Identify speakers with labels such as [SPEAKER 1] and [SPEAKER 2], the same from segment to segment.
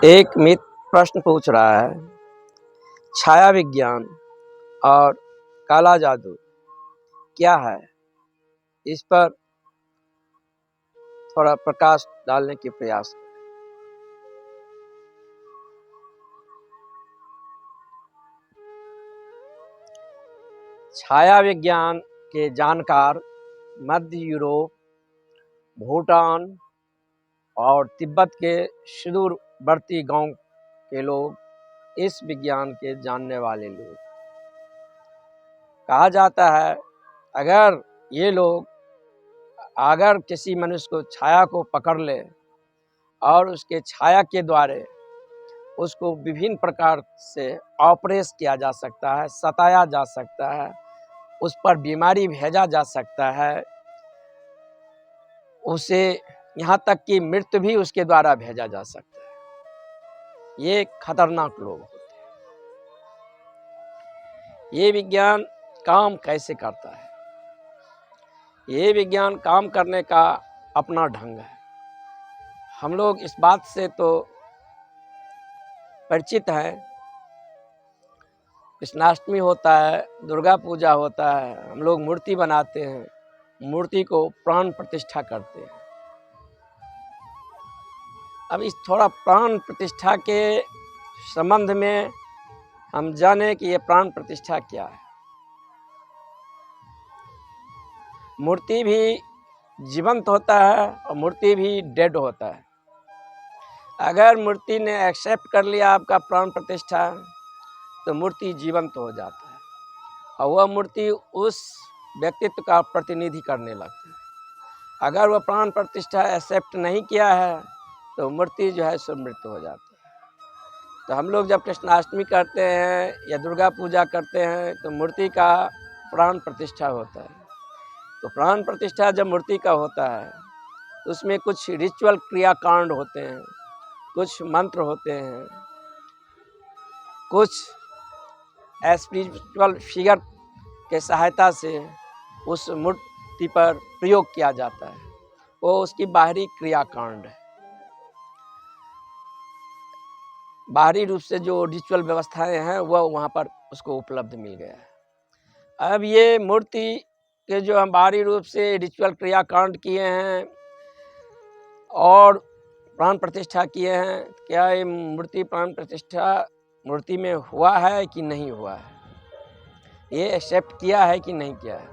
[SPEAKER 1] एक मित्र प्रश्न पूछ रहा है, छाया विज्ञान और काला जादू क्या है? इस पर थोड़ा प्रकाश डालने की प्रयास। छाया विज्ञान के जानकार मध्य यूरोप, भूटान और तिब्बत के सुदूरवर्ती गांव के लोग, इस विज्ञान के जानने वाले लोग। कहा जाता है अगर ये लोग किसी मनुष्य को छाया को पकड़ ले और उसके छाया के द्वारा उसको विभिन्न प्रकार से ऑपरेट किया जा सकता है, सताया जा सकता है, उस पर बीमारी भेजा जा सकता है, उसे यहाँ तक कि मृत्यु भी उसके द्वारा भेजा जा सकता है। ये खतरनाक लोग होते हैं। ये विज्ञान काम कैसे करता है? ये विज्ञान काम करने का अपना ढंग है। हम लोग इस बात से तो परिचित है, कृष्णाष्टमी होता है, दुर्गा पूजा होता है, हम लोग मूर्ति बनाते हैं, मूर्ति को प्राण प्रतिष्ठा करते हैं। अब इस थोड़ा प्राण प्रतिष्ठा के संबंध में हम जाने कि ये प्राण प्रतिष्ठा क्या है। मूर्ति भी जीवंत होता है और मूर्ति भी डेड होता है। अगर मूर्ति ने एक्सेप्ट कर लिया आपका प्राण प्रतिष्ठा तो मूर्ति जीवंत हो जाता है और वह मूर्ति उस व्यक्तित्व का प्रतिनिधि करने लगता है। अगर वह प्राण प्रतिष्ठा एक्सेप्ट नहीं किया है तो मूर्ति जो है सो मृत हो जाती है। तो हम लोग जब कृष्णाष्टमी करते हैं या दुर्गा पूजा करते हैं तो मूर्ति का प्राण प्रतिष्ठा होता है। तो प्राण प्रतिष्ठा जब मूर्ति का होता है तो उसमें कुछ रिचुअल क्रियाकांड होते हैं, कुछ मंत्र होते हैं, कुछ स्पिरिचुअल फिगर के सहायता से उस मूर्ति पर प्रयोग किया जाता है। वो उसकी बाहरी क्रियाकांड है। बाहरी रूप से जो रिचुअल व्यवस्थाएं हैं वह वहाँ पर उसको उपलब्ध मिल गया है। अब ये मूर्ति के जो हम बाहरी रूप से रिचुअल क्रियाकांड किए हैं और प्राण प्रतिष्ठा किए हैं, क्या ये मूर्ति प्राण प्रतिष्ठा मूर्ति में हुआ है कि नहीं हुआ है, ये एक्सेप्ट किया है कि नहीं किया है,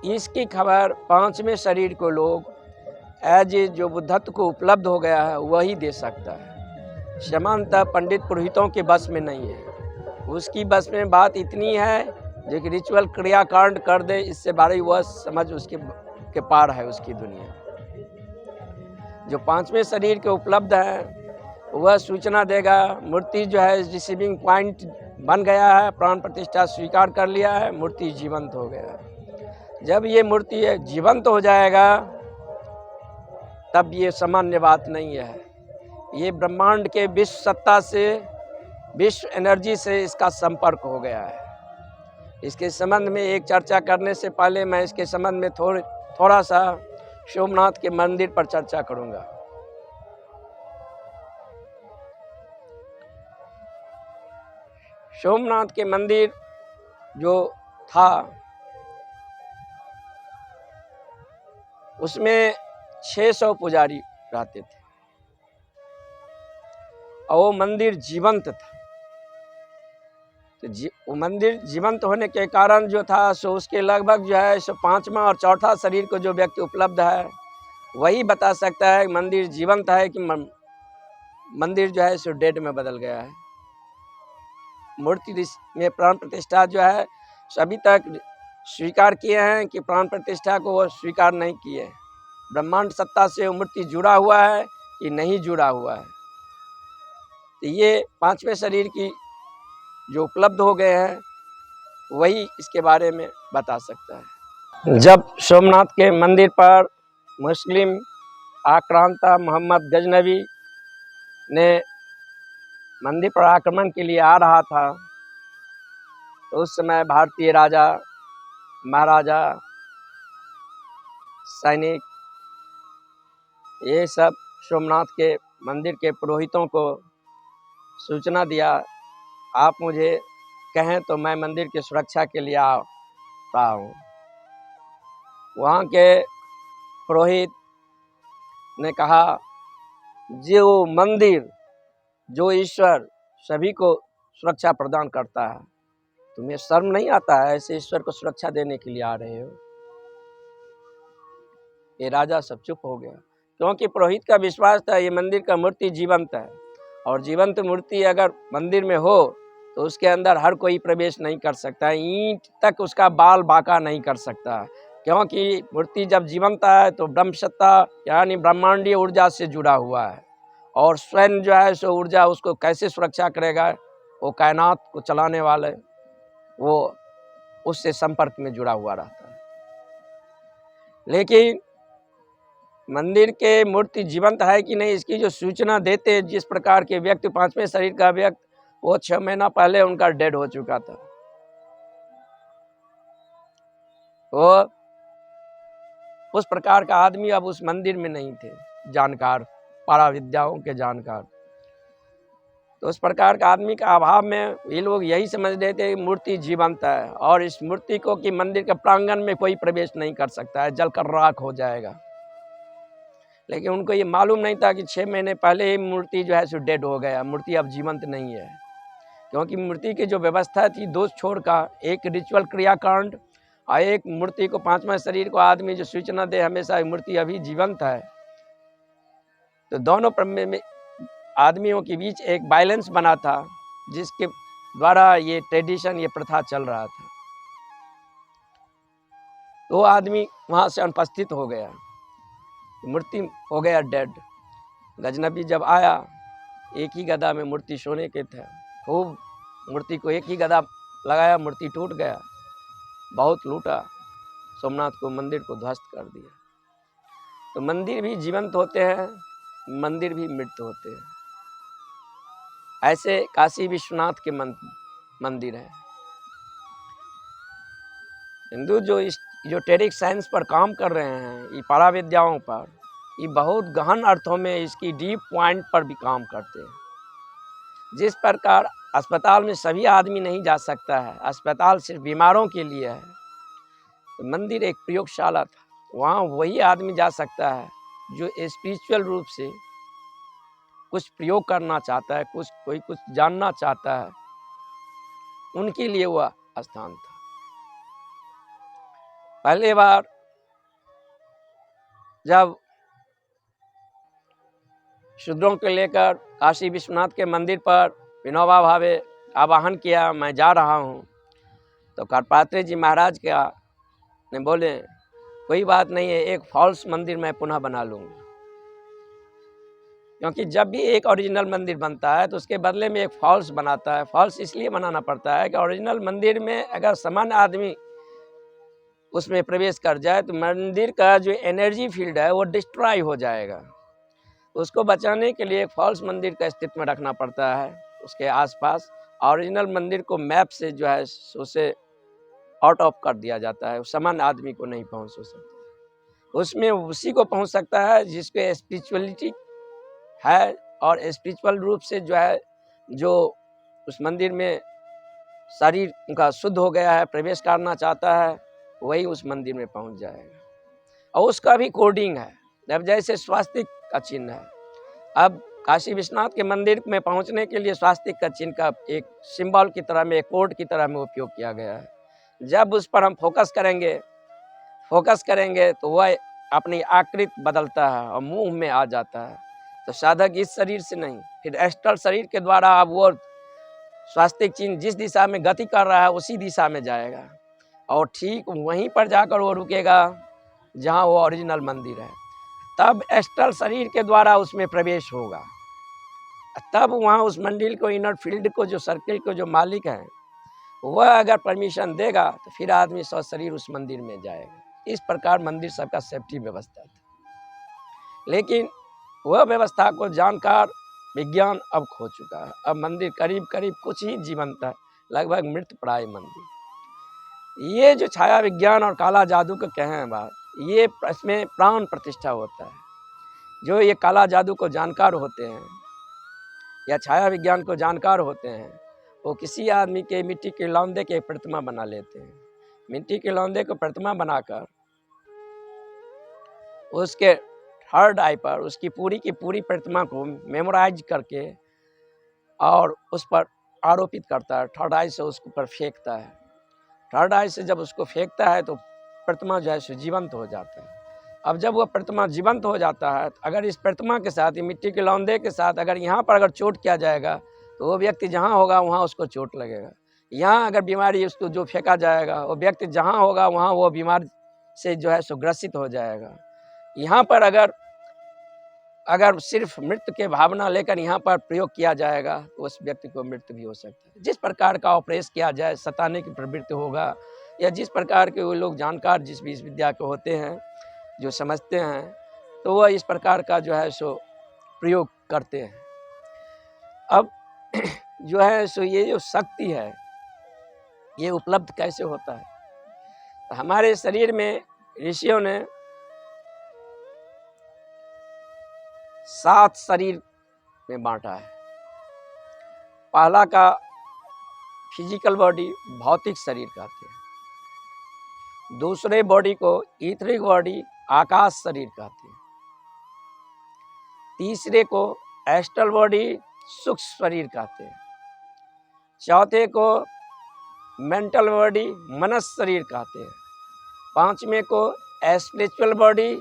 [SPEAKER 1] इसकी खबर पांचवें शरीर को लोग एज जो बुद्धत्व को उपलब्ध हो गया है वही दे सकता है। सामान्यतः पंडित पुरोहितों के बस में नहीं है। उसकी बस में बात इतनी है जो कि रिचुअल क्रियाकांड कर दे, इससे बारी वह समझ उसके के पार है उसकी दुनिया। जो पांचवें शरीर के उपलब्ध है वह सूचना देगा। मूर्ति जो है रिसीविंग पॉइंट बन गया है, प्राण प्रतिष्ठा स्वीकार कर लिया है, मूर्ति जीवंत हो गया है। जब ये मूर्ति जीवंत हो जाएगा तब ये सामान्य बात नहीं है। ये ब्रह्मांड के विश्व सत्ता से, विश्व एनर्जी से इसका संपर्क हो गया है। इसके संबंध में एक चर्चा करने से पहले मैं इसके संबंध में थोड़ा सा सोमनाथ के मंदिर पर चर्चा करूंगा। सोमनाथ के मंदिर जो था उसमें 600 पुजारी रहते थे और वो मंदिर जीवंत था। तो वो मंदिर जीवंत होने के कारण जो था सो उसके लगभग जो है सो पांचवा और चौथा शरीर को जो व्यक्ति उपलब्ध है वही बता सकता है मंदिर जीवंत है कि मंदिर जो है सो डेड में बदल गया है। मूर्ति में प्राण प्रतिष्ठा जो है सभी तक स्वीकार किए हैं कि प्राण प्रतिष्ठा को वो स्वीकार नहीं किए। ब्रह्मांड सत्ता से वो मूर्ति जुड़ा हुआ है कि नहीं जुड़ा हुआ है। तो ये पांचवें शरीर की जो उपलब्ध हो गए हैं वही इसके बारे में बता सकता है। जब सोमनाथ के मंदिर पर मुस्लिम आक्रांता मोहम्मद गजनवी ने मंदिर पर आक्रमण के लिए आ रहा था तो उस समय भारतीय राजा, महाराजा, सैनिक, ये सब सोमनाथ के मंदिर के पुरोहितों को सूचना दिया, आप मुझे कहें तो मैं मंदिर की सुरक्षा के लिए आ रहा हूँ। वहाँ के पुरोहित ने कहा, जो मंदिर, जो ईश्वर सभी को सुरक्षा प्रदान करता है, तुम्हें शर्म नहीं आता है ऐसे ईश्वर को सुरक्षा देने के लिए आ रहे हो? ये राजा सब चुप हो गया, क्योंकि पुरोहित का विश्वास था ये मंदिर का मूर्ति जीवंत है, और जीवंत मूर्ति अगर मंदिर में हो तो उसके अंदर हर कोई प्रवेश नहीं कर सकता, ईंट तक उसका बाल बांका नहीं कर सकता, क्योंकि मूर्ति जब जीवंत है तो ब्रह्म सत्ता यानी ब्रह्मांडीय ऊर्जा से जुड़ा हुआ है, और स्वयं जो है सो ऊर्जा उसको कैसे सुरक्षा करेगा? वो कायनात को चलाने वाले वो उससे संपर्क में जुड़ा हुआ रहता है। लेकिन मंदिर के मूर्ति जीवंत है कि नहीं इसकी जो सूचना देते, जिस प्रकार के व्यक्ति, पांचवें शरीर का व्यक्ति, वो 6 महीना पहले उनका डेड हो चुका था। वो उस प्रकार का आदमी अब उस मंदिर में नहीं थे, जानकार, पारा विद्याओं के जानकार। तो उस प्रकार का आदमी का अभाव में ये लोग यही समझ रहे थे मूर्ति जीवंत है, और इस मूर्ति को कि मंदिर के प्रांगण में कोई प्रवेश नहीं कर सकता है, जलकर राख हो जाएगा। लेकिन उनको ये मालूम नहीं था कि 6 महीने पहले ही मूर्ति जो है सो डेड हो गया, मूर्ति अब जीवंत नहीं है। क्योंकि मूर्ति की जो व्यवस्था थी दो छोर का, एक रिचुअल क्रियाकांड और एक मूर्ति को, पांचवा शरीर को आदमी जो सूचना दे हमेशा मूर्ति अभी जीवंत है, तो दोनों में आदमियों के बीच एक बैलेंस बना था, जिसके द्वारा ये ट्रेडिशन, ये प्रथा चल रहा था। तो आदमी वहां से अनुपस्थित हो गया, मूर्ति हो गया डेड। गजनबी जब आया, एक ही गदा में मूर्ति सोने के थे, खूब मूर्ति को एक ही गदा लगाया, मूर्ति टूट गया, बहुत लूटा, सोमनाथ को, मंदिर को ध्वस्त कर दिया। तो मंदिर भी जीवंत होते हैं, मंदिर भी मृत होते हैं। ऐसे काशी विश्वनाथ के मंदिर है। हिंदू जो इजोटेरिक साइंस पर काम कर रहे हैं, ये पारा विद्याओं पर, ये बहुत गहन अर्थों में इसकी डीप पॉइंट पर भी काम करते हैं। जिस प्रकार अस्पताल में सभी आदमी नहीं जा सकता है, अस्पताल सिर्फ बीमारों के लिए है, तो मंदिर एक प्रयोगशाला था, वहाँ वही आदमी जा सकता है जो स्पिरिचुअल रूप से कुछ प्रयोग करना चाहता है, कोई कुछ जानना चाहता है, उनके लिए वह स्थान था। पहली बार जब शूद्रों को लेकर काशी विश्वनाथ के मंदिर पर विनोबा भावे आवाहन किया, मैं जा रहा हूँ, तो करपात्री जी महाराज क्या ने बोले, कोई बात नहीं है, एक फॉल्स मंदिर मैं पुनः बना लूँगा। क्योंकि जब भी एक ओरिजिनल मंदिर बनता है तो उसके बदले में एक फॉल्स बनाता है। फॉल्स इसलिए बनाना पड़ता है कि ओरिजिनल मंदिर में अगर सामान्य आदमी उसमें प्रवेश कर जाए तो मंदिर का जो एनर्जी फील्ड है वो डिस्ट्रॉय हो जाएगा। उसको बचाने के लिए एक फॉल्स मंदिर का अस्तित्व में रखना पड़ता है। उसके आसपास ओरिजिनल मंदिर को मैप से जो है उसे आउट ऑफ कर दिया जाता है, सामान्य आदमी को नहीं पहुंच सकता। उसमें उसी को पहुंच सकता है जिसके स्पिरिचुअलिटी है, और स्पिरिचुअल रूप से जो है, जो उस मंदिर में शरीर उनका शुद्ध हो गया है, प्रवेश करना चाहता है, वही उस मंदिर में पहुंच जाएगा। और उसका भी कोडिंग है, जब जैसे स्वास्तिक का चिन्ह है। अब काशी विश्वनाथ के मंदिर में पहुंचने के लिए स्वास्तिक का चिन्ह का एक सिंबल की तरह में, एक कोड की तरह में उपयोग किया गया है। जब उस पर हम फोकस करेंगे तो वह अपनी आकृति बदलता है और मुंह में आ जाता है। तो साधक इस शरीर से नहीं, फिर एस्ट्रल शरीर के द्वारा अब वो स्वास्तिक चिन्ह जिस दिशा में गति कर रहा है उसी दिशा में जाएगा, और ठीक वहीं पर जाकर वो रुकेगा जहाँ वो ओरिजिनल मंदिर है। तब एस्ट्रल शरीर के द्वारा उसमें प्रवेश होगा, तब वहाँ उस मंदिर को, इनर फील्ड को, जो सर्किल को जो मालिक है, वह अगर परमिशन देगा तो फिर आदमी शरीर उस मंदिर में जाएगा। इस प्रकार मंदिर सबका सेफ्टी व्यवस्था था। लेकिन वह व्यवस्था को जानकर विज्ञान अब खो चुका है। अब मंदिर करीब करीब कुछ ही जीवंत है, लगभग मृत प्राय मंदिर। ये जो छाया विज्ञान और काला जादू का कहें बात, ये इसमें प्राण प्रतिष्ठा होता है। जो ये काला जादू को जानकार होते हैं, या छाया विज्ञान को जानकार होते हैं, वो किसी आदमी के मिट्टी के लौंदे के प्रतिमा बना लेते हैं। मिट्टी के लौंदे को प्रतिमा बनाकर उसके थर्ड आई पर उसकी पूरी की पूरी प्रतिमा को मेमोराइज करके और उस पर आरोपित करता है, थर्ड आई से उसके ऊपर फेंकता है। थर्ड आई से जब उसको फेंकता है तो प्रतिमा जो है सो जीवंत हो जाता है। अब जब वह प्रतिमा जीवंत हो जाता है, तो अगर इस प्रतिमा के साथ, ये मिट्टी के लौंदे के साथ अगर यहाँ पर अगर चोट किया जाएगा तो वो व्यक्ति जहाँ होगा वहाँ उसको चोट लगेगा। यहाँ अगर बीमारी उसको जो फेंका जाएगा, वो व्यक्ति जहाँ होगा वहाँ वो बीमार से जो है सो ग्रसित हो जाएगा। यहाँ पर अगर सिर्फ मृत्यु के भावना लेकर यहाँ पर प्रयोग किया जाएगा तो उस व्यक्ति को मृत्यु भी हो सकता है। जिस प्रकार का ऑपरेशन किया जाए, सताने की प्रवृत्ति होगा, या जिस प्रकार के वो लोग जानकार जिस भी इस विद्या के होते हैं, जो समझते हैं, तो वह इस प्रकार का जो है सो प्रयोग करते हैं। अब जो है सो ये जो शक्ति है ये उपलब्ध कैसे होता है? तो हमारे शरीर में ऋषियों ने 7 शरीर में बांटा है। पहला का फिजिकल बॉडी, भौतिक शरीर कहते हैं। दूसरे बॉडी को ईथरिक बॉडी, आकाश शरीर कहते हैं। तीसरे को एस्ट्रल बॉडी, सूक्ष्म शरीर कहते हैं। चौथे को मेंटल बॉडी, मनस शरीर कहते हैं। पांचवें को स्पिरिचुअल बॉडी,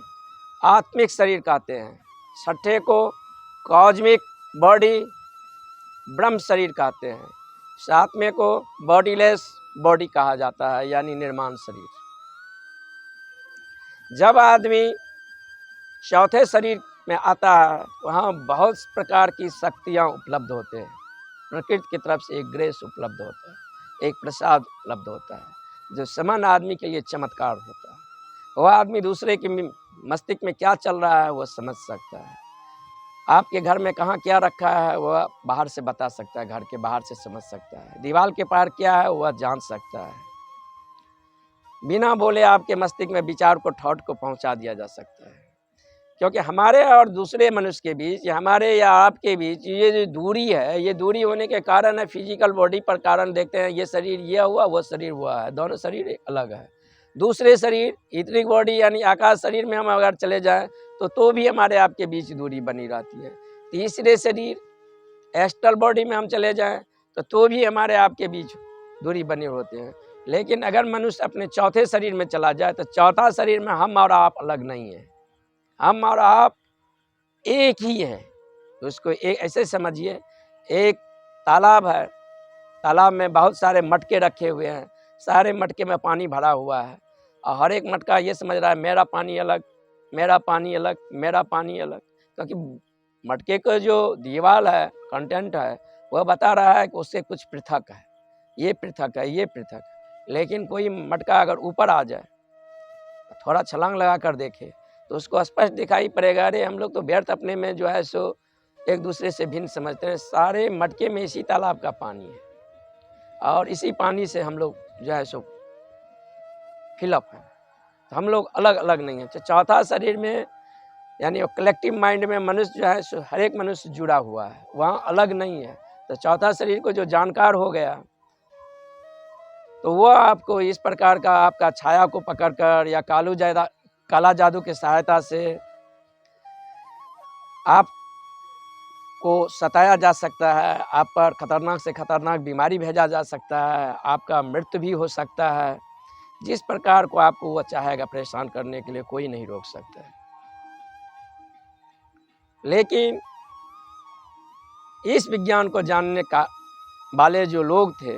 [SPEAKER 1] आत्मिक शरीर कहते हैं। छठे को कॉस्मिक बॉडी, ब्रह्म शरीर कहते हैं। सातवें को बॉडीलेस बॉडी कहा जाता है, यानी निर्माण शरीर। जब आदमी चौथे शरीर में आता है वहाँ बहुत प्रकार की शक्तियाँ उपलब्ध होते हैं। प्रकृति की तरफ से एक ग्रेस उपलब्ध होता है, एक प्रसाद उपलब्ध होता है, जो सामान्य आदमी के लिए चमत्कार होता है। वह आदमी दूसरे के मस्तिष्क में क्या चल रहा है वह समझ सकता है। आपके घर में कहाँ क्या रखा है वह बाहर से बता सकता है, घर के बाहर से समझ सकता है। दीवार के पार क्या है वह जान सकता है। बिना बोले आपके मस्तिष्क में विचार को, थॉट को पहुंचा दिया जा सकता है। क्योंकि हमारे और दूसरे मनुष्य के बीच, या हमारे या आपके बीच ये जो दूरी है, ये दूरी होने के कारण है फिजिकल बॉडी पर कारण देखते हैं ये शरीर ये हुआ, वो शरीर हुआ है, दोनों शरीर अलग है। दूसरे शरीर ईथरिक बॉडी यानी आकाश शरीर में हम अगर चले जाएं तो भी हमारे आपके बीच दूरी बनी रहती है। तीसरे शरीर एस्ट्रल बॉडी में हम चले जाएं तो भी हमारे आपके बीच दूरी बनी होती है। लेकिन अगर मनुष्य अपने चौथे शरीर में चला जाए तो चौथा शरीर में हम और आप अलग नहीं है, हम और आप एक ही हैं। तो उसको एक ऐसे समझिए, एक तालाब है, तालाब में बहुत सारे मटके रखे हुए हैं, सारे मटके में पानी भरा हुआ है, और हर एक मटका ये समझ रहा है मेरा पानी अलग, मेरा पानी अलग, मेरा पानी अलग। क्योंकि मटके का जो दीवार है, कंटेंट है, वह बता रहा है कि उससे कुछ पृथक है, ये पृथक है, ये पृथक है। लेकिन कोई मटका अगर ऊपर आ जाए, थोड़ा छलांग लगा कर देखे तो उसको स्पष्ट दिखाई पड़ेगा, अरे हम लोग तो व्यर्थ अपने में जो है सो एक दूसरे से भिन्न समझते हैं। सारे मटके में इसी तालाब का पानी है और इसी पानी से हम लोग जो है सो फिलअप हैं। तो हम लोग अलग अलग नहीं हैं। चौथा शरीर में यानी कलेक्टिव माइंड में मनुष्य जो है सो हर एक मनुष्य जुड़ा हुआ है, वहाँ अलग नहीं है। तो चौथा शरीर को जो जानकार हो गया तो वह आपको इस प्रकार का आपका छाया को पकड़कर या काला जादू की सहायता से आपको सताया जा सकता है, आप पर खतरनाक से खतरनाक बीमारी भेजा जा सकता है, आपका मृत्यु भी हो सकता है। जिस प्रकार को आपको वह चाहेगा परेशान करने के लिए कोई नहीं रोक सकता है। लेकिन इस विज्ञान को जानने का वाले जो लोग थे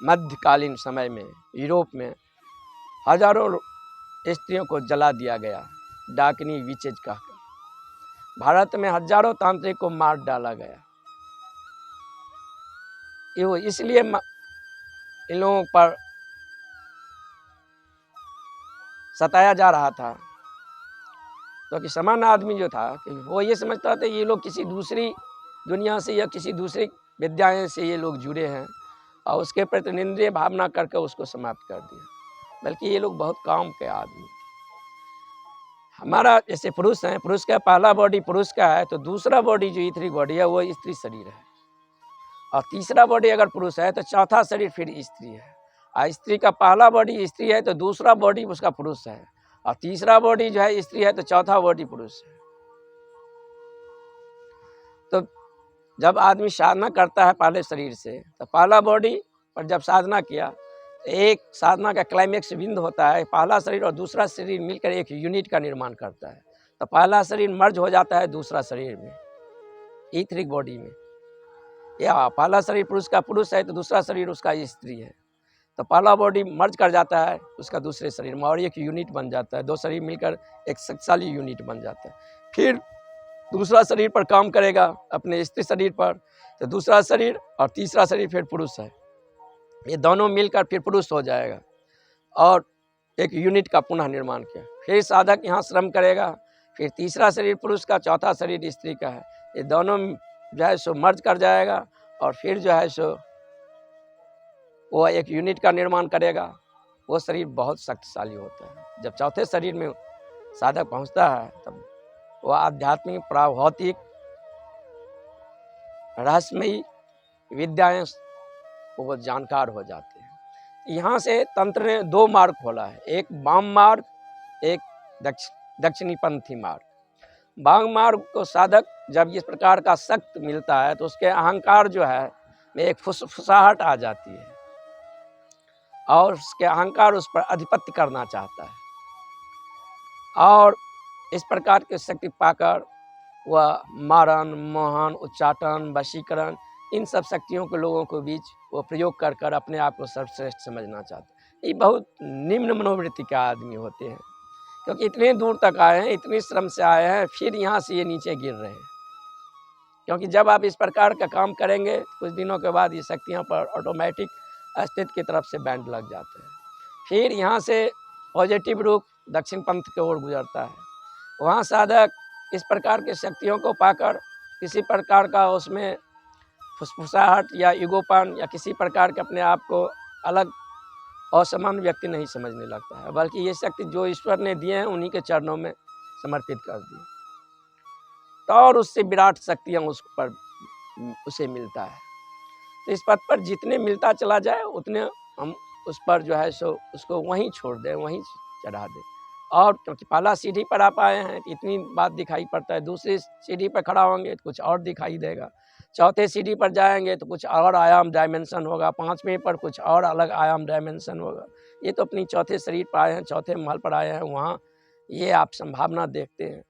[SPEAKER 1] मध्यकालीन समय में यूरोप में हजारों स्त्रियों को जला दिया गया, डाकिनी विचेज कहकर। भारत में हजारों तांत्रिक को मार डाला गया। इसलिए इन लोगों पर सताया जा रहा था, क्योंकि सामान्य आदमी जो था कि वो ये समझता था ये लोग किसी दूसरी दुनिया से या किसी दूसरी विद्याएं से ये लोग जुड़े हैं, और उसके प्रति निंदनीय भावना करके उसको समाप्त कर दिया। बल्कि ये लोग बहुत काम के आदमी। हमारा जैसे पुरुष है, पुरुष का पहला बॉडी पुरुष का है, तो दूसरा बॉडी जो ईथरिक बॉडी है वो स्त्री शरीर है, और तीसरा बॉडी अगर पुरुष है तो चौथा शरीर फिर स्त्री है। और स्त्री का पहला बॉडी स्त्री है तो दूसरा बॉडी उसका पुरुष है, और तीसरा बॉडी जो है स्त्री है तो चौथा बॉडी पुरुष है। तो जब आदमी साधना करता है पहले शरीर से, तो पहला बॉडी पर जब साधना किया तो एक साधना का क्लाइमेक्स बिंदु होता है, पहला शरीर और दूसरा शरीर मिलकर एक यूनिट का निर्माण करता है। तो पहला शरीर मर्ज हो जाता है दूसरा शरीर में, ईथरिक बॉडी में। या पहला शरीर पुरुष का पुरुष है तो दूसरा शरीर उसका स्त्री है, तो पहला बॉडी मर्ज कर जाता है उसका दूसरे शरीर में और एक यूनिट बन जाता है। दो शरीर मिलकर एक शक्तिशाली यूनिट बन जाता है। फिर दूसरा शरीर पर काम करेगा अपने स्त्री शरीर पर, तो दूसरा शरीर और तीसरा शरीर फिर पुरुष है, ये दोनों मिलकर फिर पुरुष हो जाएगा और एक यूनिट का पुनः निर्माण किया। फिर साधक यहाँ श्रम करेगा, फिर तीसरा शरीर पुरुष का, चौथा शरीर स्त्री का है, ये दोनों जो है सो मर्ज कर जाएगा और फिर जो है सो वो एक यूनिट का निर्माण करेगा। वो शरीर बहुत शक्तिशाली होता है। जब चौथे शरीर में साधक पहुंचता है तब वह आध्यात्मिक, प्राभौतिक, रहस्यमयी विद्याएं वो जानकार हो जाते हैं। यहाँ से तंत्र ने दो मार्ग खोला है, एक वाम मार्ग, एक दक्षिणीपंथी मार्ग। वाम मार्ग को साधक जब इस प्रकार का शक्त मिलता है तो उसके अहंकार जो है में एक फुसफुसाहट आ जाती है और उसके अहंकार उस पर आधिपत्य करना चाहता है, और इस प्रकार की शक्ति पाकर वह मारण, मोहन, उच्चाटन, वशीकरण, इन सब शक्तियों के लोगों के बीच वो प्रयोग कर कर अपने आप को सर्वश्रेष्ठ समझना चाहते हैं। ये बहुत निम्न मनोवृत्ति के आदमी होते हैं, क्योंकि इतने दूर तक आए हैं, इतनी श्रम से आए हैं, फिर यहाँ से ये नीचे गिर रहे हैं। क्योंकि जब आप इस प्रकार का काम करेंगे कुछ दिनों के बाद ये शक्तियाँ पर ऑटोमेटिक अस्तित्व की तरफ से बैंड लग जाते हैं। फिर यहाँ से पॉजिटिव रूप दक्षिण पंथ की ओर गुजरता है। वहाँ साधक इस प्रकार की शक्तियों को पाकर किसी प्रकार का उसमें फुसफुसाहट या ईगोपन या किसी प्रकार के अपने आप को अलग असमान व्यक्ति नहीं समझने लगता है, बल्कि ये शक्ति जो ईश्वर ने दिए हैं उन्हीं के चरणों में समर्पित कर दी, तो और उससे विराट शक्तियाँ उस पर उसे मिलता है। तो इस पथ पर जितने मिलता चला जाए उतने हम उस पर जो है सो उसको वहीं छोड़ दें, वहीं चढ़ा दें। और क्योंकि पहला सीढ़ी पर आप आए हैं तो इतनी बात दिखाई पड़ता है, दूसरी सीढ़ी पर खड़ा होंगे तो कुछ और दिखाई देगा, चौथे सीढ़ी पर जाएंगे तो कुछ और आयाम डायमेंशन होगा, पांचवें पर कुछ और अलग आयाम डायमेंशन होगा। ये तो अपनी चौथे शरीर पर आए हैं, चौथे महल पर आए हैं, वहाँ ये आप संभावना देखते हैं,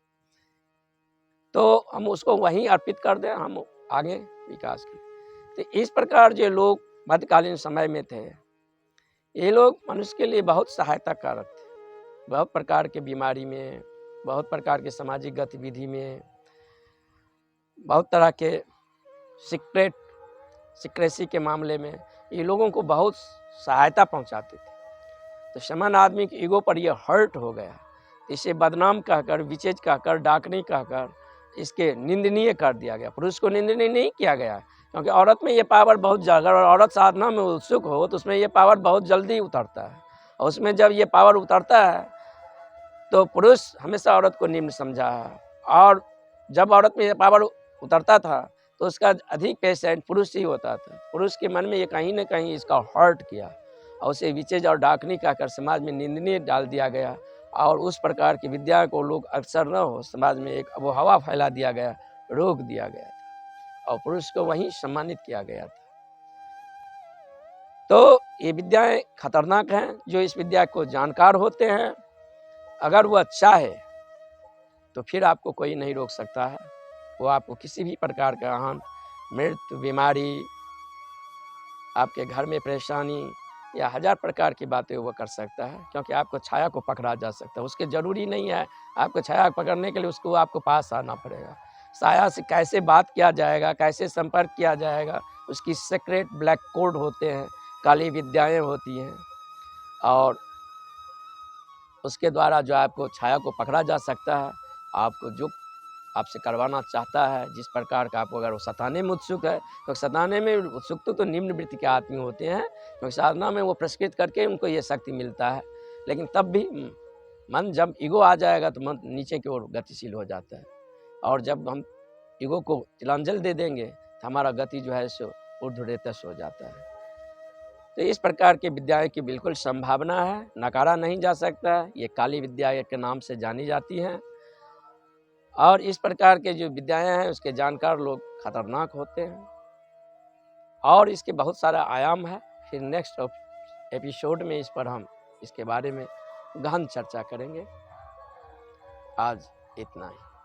[SPEAKER 1] तो हम उसको वहीं अर्पित कर दें, हम आगे विकास करें। तो इस प्रकार जो लोग मध्यकालीन समय में थे, ये लोग मनुष्य के लिए बहुत सहायता कारक थे। बहुत प्रकार के बीमारी में, बहुत प्रकार के सामाजिक गतिविधि में, बहुत तरह के सिक्रेसी के मामले में ये लोगों को बहुत सहायता पहुंचाते थे। तो शमन आदमी के ईगो पर ये हर्ट हो गया, इसे बदनाम कहकर, विचेज कहकर, डाकनी कहकर इसके निंदनीय कर दिया गया। पुरुष को निंदनीय नहीं किया गया, क्योंकि औरत में ये पावर बहुत ज़्यादा, और औरत साधना में उत्सुक हो तो उसमें ये पावर बहुत जल्दी उतरता है, और उसमें जब ये पावर उतरता है तो पुरुष हमेशा औरत को निम्न समझा है, और जब औरत में ये पावर उतरता था तो उसका अधिक पेशेंट पुरुष ही होता था। पुरुष के मन में ये कहीं ना कहीं इसका हर्ट किया और उसे विचेज और डाकनी कहकर समाज में निंदनीय डाल दिया गया, और उस प्रकार की विद्या को लोग अक्सर न हो समाज में एक वो हवा फैला दिया गया, रोक दिया गया था, और पुरुष को वहीं सम्मानित किया गया था। तो ये विद्याएं खतरनाक हैं। जो इस विद्या को जानकार होते हैं, अगर वह चाहे तो फिर आपको कोई नहीं रोक सकता है। वो आपको किसी भी प्रकार का अहम, मृत्यु, बीमारी, आपके घर में परेशानी या हजार प्रकार की बातें वो कर सकता है, क्योंकि आपको छाया को पकड़ा जा सकता है। उसके ज़रूरी नहीं है आपको छाया पकड़ने के लिए उसको आपको पास आना पड़ेगा। छाया से कैसे बात किया जाएगा, कैसे संपर्क किया जाएगा, उसकी सीक्रेट ब्लैक कोड होते हैं, काली विद्याएं होती हैं, और उसके द्वारा जो आपको छाया को पकड़ा जा सकता है। आपको जो आपसे करवाना चाहता है, जिस प्रकार का आपको, अगर वो सताने में उत्सुक है, तो सताने में उत्सुक तो निम्न वृत्ति के आदमी होते हैं, क्योंकि साधना में वो पुरस्कृत करके उनको ये शक्ति मिलता है। लेकिन तब भी मन जब ईगो आ जाएगा तो मन नीचे की ओर गतिशील हो जाता है, और जब हम ईगो को तिलांजल दे देंगे तो हमारा गति जो है सो ऊर्ध्वरेतस हो जाता है। तो इस प्रकार की विद्याएं की बिल्कुल संभावना है, नकारा नहीं जा सकता है। ये काली विद्या के नाम से जानी जाती हैं, और इस प्रकार के जो विद्याएं हैं उसके जानकार लोग खतरनाक होते हैं, और इसके बहुत सारा आयाम है। फिर नेक्स्ट एपिसोड में इस पर हम इसके बारे में गहन चर्चा करेंगे। आज इतना ही।